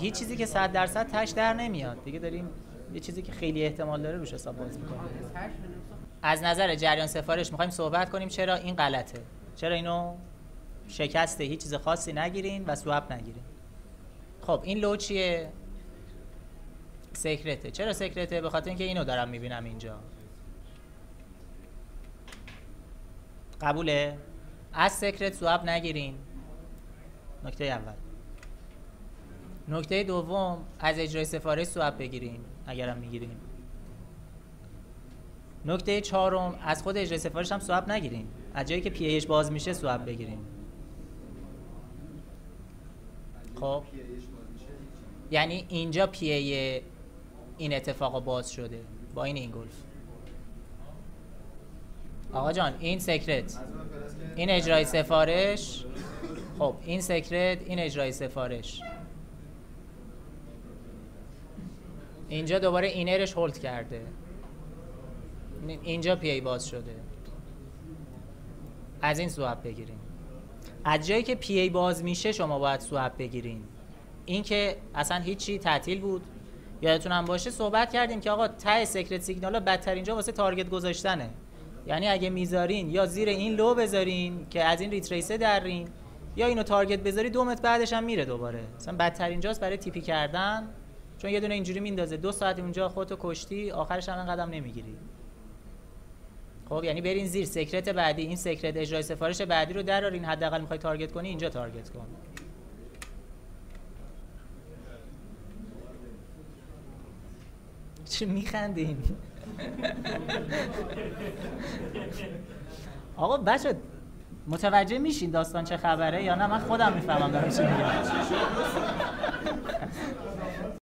هیچ چیزی که 100% تاش در نمیاد دیگه، داریم یه چیزی که خیلی احتمال داره روش حساب باز می‌کنیم. از نظر جریان سفارش می‌خوایم صحبت کنیم چرا این غلطه، چرا اینو شکسته، هیچ چیز خاصی نگیرین و سواب نگیرین. خب این لو چیه؟ سیکرته. چرا سیکرته؟ به خاطر اینکه اینو دارم میبینم اینجا. قبوله؟ از سیکرت سواب نگیرین. نکته اول. نکته دوم، از اجرای سفارش سواب بگیرین اگرم میگیرین. نکته چهارم، از خود اجرای سفارش هم سواب نگیرین، از جایی که پی ایش باز میشه سواب بگیرین. خب یعنی اینجا پی ای این اتفاق باز شده با این گلف. آقا جان این سیکرت، این اجرای سفارش. خب این سیکرت، این اجرای سفارش. اینجا دوباره اینرش هولد کرده، اینجا پی ای باز شده. از این سواب بگیرین. از جایی که پی ای باز میشه شما باید سواب بگیرین. این که اصلا هیچی تعطیل بود. یادتون هم باشه صحبت کردیم که آقا ته سیکرت سیگنال بدتر اینجا واسه تارگت گذاشتنه. یعنی اگه میذارین یا زیر این لو بذارین که از این ریتریسه درین، یا اینو تارگت بذاری 2 متر بعدش هم میره دوباره. مثلا بدتر اینجاست برای تیپی کردن، چون یه دونه اینجوری میندازه 2 ساعت اونجا خودتو کشتی، آخرش هم قدم نمیگیری. خب یعنی برین زیر سیکرت بعدی، این سیکرت اجرای سفارش بعدی رو درارین، حداقل میخوای تارگت کنی اینجا تارگت کن. چه میخندین؟ آقا بچه متوجه میشین داستان چه خبره یا نه؟ من خودم میفهمم دارم چی میگم.